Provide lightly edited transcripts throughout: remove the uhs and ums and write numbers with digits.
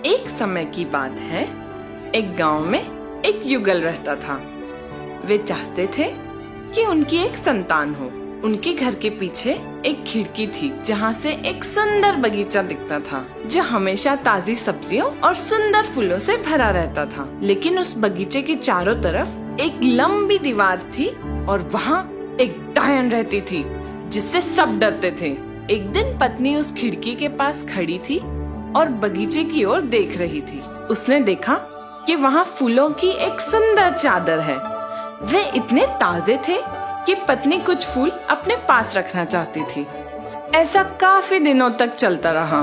एक समय की बात है, एक गांव में एक युगल रहता था। वे चाहते थे कि उनकी एक संतान हो। उनके घर के पीछे एक खिड़की थी जहाँ से एक सुंदर बगीचा दिखता था, जो हमेशा ताजी सब्जियों और सुंदर फूलों से भरा रहता था। लेकिन उस बगीचे के चारों तरफ एक लंबी दीवार थी और वहाँ एक डायन रहती थी जिससे सब डरते थे। एक दिन पत्नी उस खिड़की के पास खड़ी थी और बगीचे की ओर देख रही थी। उसने देखा कि वहाँ फूलों की एक सुंदर चादर है। वे इतने ताजे थे कि पत्नी कुछ फूल अपने पास रखना चाहती थी। ऐसा काफी दिनों तक चलता रहा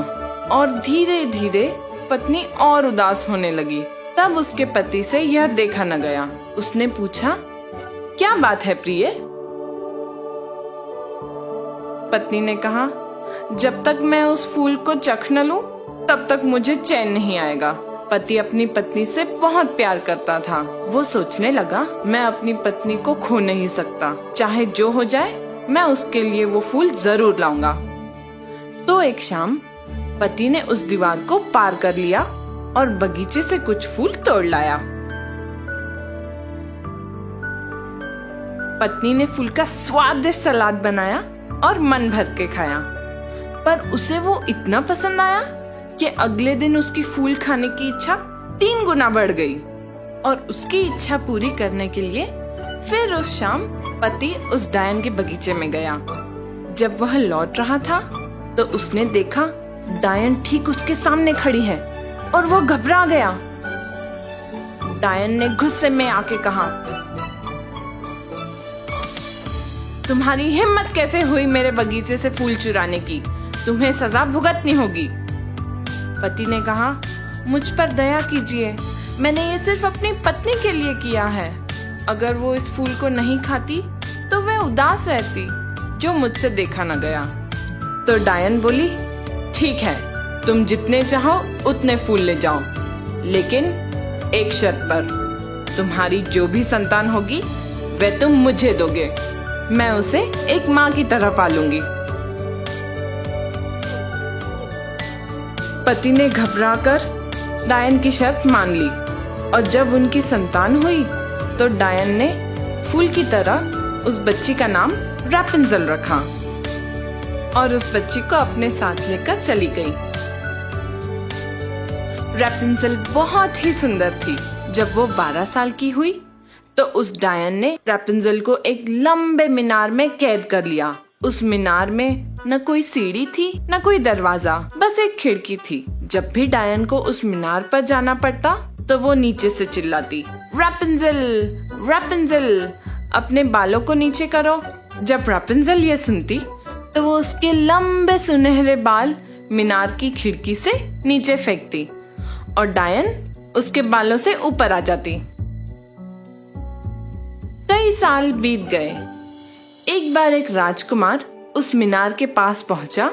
और धीरे धीरे पत्नी और उदास होने लगी। तब उसके पति से यह देखा न गया। उसने पूछा, क्या बात है प्रिय? पत्नी ने कहा, जब तक मैं उस फूल को चख न लूं, तब तक मुझे चैन नहीं आएगा। पति अपनी पत्नी से बहुत प्यार करता था। वो सोचने लगा, मैं अपनी पत्नी को खो नहीं सकता। चाहे जो हो जाए, मैं उसके लिए वो फूल जरूर लाऊंगा। तो एक शाम पति ने उस दीवार को पार कर लिया और बगीचे से कुछ फूल तोड़ लाया। पत्नी ने फूल का स्वादिष्ट सलाद बनाया और मन भर के खाया। पर उसे वो इतना पसंद आया कि अगले दिन उसकी फूल खाने की इच्छा 3 गुना बढ़ गई। और उसकी इच्छा पूरी करने के लिए फिर उस शाम पति उस डायन के बगीचे में गया। जब वह लौट रहा था तो उसने देखा डायन ठीक उसके सामने खड़ी है और वो घबरा गया। डायन ने गुस्से में आके कहा, तुम्हारी हिम्मत कैसे हुई मेरे बगीचे से फूल चुराने की? तुम्हें सजा भुगतनी होगी। पति ने कहा, मुझ पर दया कीजिए, मैंने ये सिर्फ अपनी पत्नी के लिए किया है। अगर वो इस फूल को नहीं खाती तो वह उदास रहती, जो मुझसे देखा न गया। तो डायन बोली, ठीक है, तुम जितने चाहो उतने फूल ले जाओ, लेकिन एक शर्त पर, तुम्हारी जो भी संतान होगी वह तुम मुझे दोगे। मैं उसे एक माँ की तरह पालूंगी। पति ने घबराकर डायन की शर्त मान ली और जब उनकी संतान हुई तो डायन ने फूल की तरह उस बच्ची का नाम रैपुंज़ेल रखा और उस बच्ची को अपने साथ लेकर चली गई। रैपुंज़ेल बहुत ही सुंदर थी। जब वो 12 साल की हुई तो उस डायन ने रैपुंज़ेल को एक लंबे मीनार में कैद कर लिया। उस मीनार में न कोई सीढ़ी थी न कोई दरवाजा, बस एक खिड़की थी। जब भी डायन को उस मीनार पर जाना पड़ता तो वो नीचे से चिल्लाती, रैपुंज़ेल, रैपुंज़ेल, अपने बालों को नीचे करो। जब रैपुंज़ेल ये सुनती तो वो उसके लंबे सुनहरे बाल मीनार की खिड़की से नीचे फेंकती और डायन उसके बालों से ऊपर आ जाती। कई साल बीत गए। एक बार एक राजकुमार उस मीनार के पास पहुंचा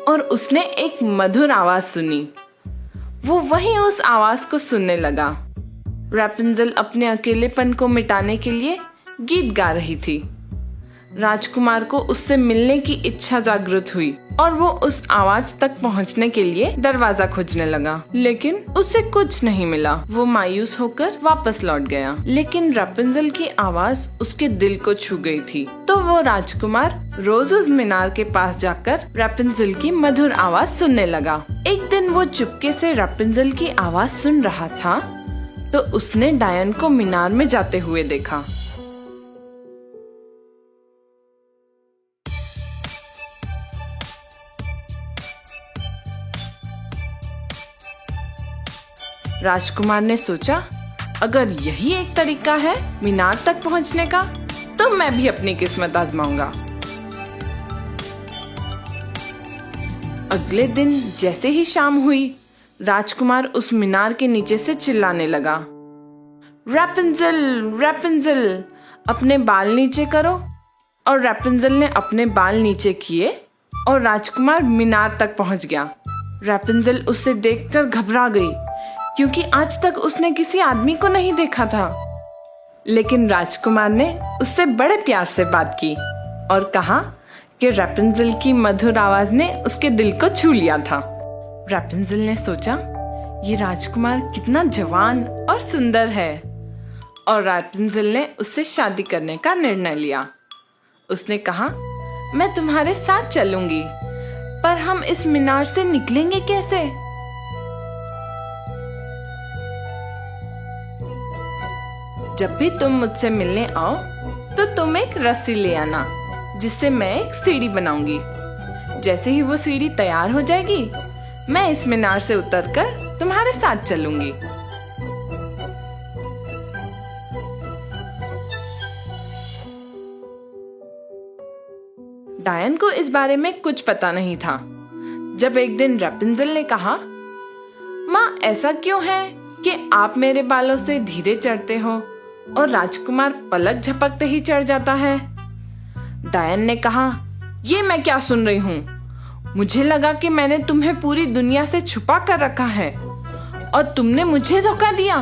और उसने एक मधुर आवाज सुनी। वो वहीं उस आवाज को सुनने लगा। रैपुंज़ेल अपने अकेलेपन को मिटाने के लिए गीत गा रही थी। राजकुमार को उससे मिलने की इच्छा जागृत हुई और वो उस आवाज तक पहुंचने के लिए दरवाजा खोजने लगा, लेकिन उसे कुछ नहीं मिला। वो मायूस होकर वापस लौट गया, लेकिन रैपुंज़ेल की आवाज उसके दिल को छू गई थी। तो वो राजकुमार रोज उस मीनार के पास जाकर रैपुंज़ेल की मधुर आवाज सुनने लगा। एक दिन वो चुपके से रैपुंज़ेल की आवाज सुन रहा था तो उसने डायन को मीनार में जाते हुए देखा। राजकुमार ने सोचा, अगर यही एक तरीका है मीनार तक पहुंचने का, तो मैं भी अपनी किस्मत आजमाऊंगा। अगले दिन जैसे ही शाम हुई, राजकुमार उस मीनार के नीचे से चिल्लाने लगा, रैपुंज़ेल, रैपुंज़ेल, अपने बाल नीचे करो। और रैपुंज़ेल ने अपने बाल नीचे किए और राजकुमार मीनार तक पहुंच गया। रैपुंज़ेल उसे देखकर घबरा गई, क्योंकि आज तक उसने किसी आदमी को नहीं देखा था। लेकिन राजकुमार ने उससे बड़े प्यार से बात की और कहा कि रैपुंज़ेल की मधुर आवाज ने उसके दिल को छू लिया था। रैपुंज़ेल ने सोचा, ये राजकुमार कितना जवान और सुंदर है, और रैपुंज़ेल ने उससे शादी करने का निर्णय लिया। उसने कहा, मैं तुम्हारे साथ चलूंगी, पर हम इस मीनार से निकलेंगे कैसे? जब भी तुम मुझसे मिलने आओ तो तुम एक रस्सी ले आना, जिससे मैं एक सीढ़ी बनाऊंगी। जैसे ही वो सीढ़ी तैयार हो जाएगी, मैं इस मीनार से उतरकर तुम्हारे साथ चलूंगी। डायन को इस बारे में कुछ पता नहीं था। जब एक दिन रैपुंज़ेल ने कहा, माँ, ऐसा क्यों है कि आप मेरे बालों से धीरे चढ़ते हो और राजकुमार पलक झपकते ही चढ़ जाता है? डायन ने कहा, ये मैं क्या सुन रही हूँ? मुझे लगा कि मैंने तुम्हें पूरी दुनिया से छुपा कर रखा है और तुमने मुझे धोखा दिया।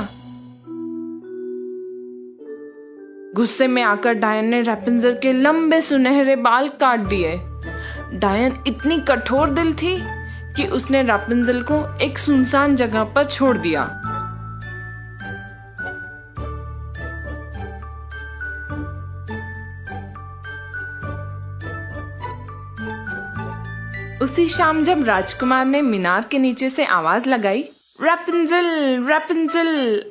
गुस्से में आकर डायन ने रैपुंज़ेल के लंबे सुनहरे बाल काट दिए। डायन इतनी कठोर दिल थी कि उसने रैपुंज़ेल को एक सुनसान जगह पर छोड़ दिया। उसी शाम जब राजकुमार ने मीनार के नीचे से आवाज लगाई, रैपुंज़ेल, रैपुंज़ेल,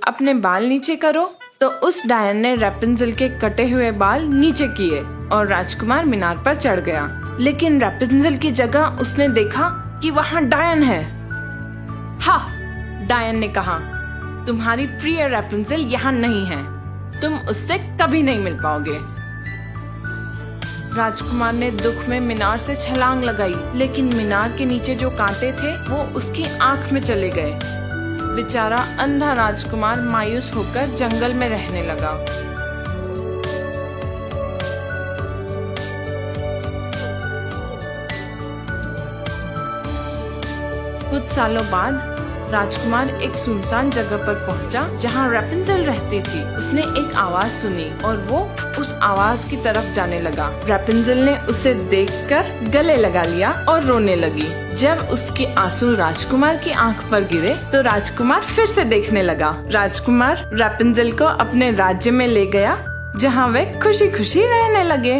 अपने बाल नीचे करो, तो उस डायन ने रैपुंज़ेल के कटे हुए बाल नीचे किए और राजकुमार मीनार पर चढ़ गया। लेकिन रैपुंज़ेल की जगह उसने देखा कि वहाँ डायन है। हा! डायन ने कहा, तुम्हारी प्रिय रैपुंज़ेल यहाँ नहीं है, तुम उससे कभी नहीं मिल पाओगे। राजकुमार ने दुख में मीनार से छलांग लगाई, लेकिन मीनार के नीचे जो कांटे थे वो उसकी आंख में चले गए। बेचारा अंधा राजकुमार मायूस होकर जंगल में रहने लगा। कुछ सालों बाद राजकुमार एक सुनसान जगह पर पहुंचा जहां रैपुंज़ेल रहती थी। उसने एक आवाज सुनी और वो उस आवाज की तरफ जाने लगा। रैपुंज़ेल ने उसे देखकर गले लगा लिया और रोने लगी। जब उसके आंसू राजकुमार की आंख पर गिरे तो राजकुमार फिर से देखने लगा। राजकुमार रैपुंज़ेल को अपने राज्य में ले गया, जहाँ वे खुशी खुशी रहने लगे।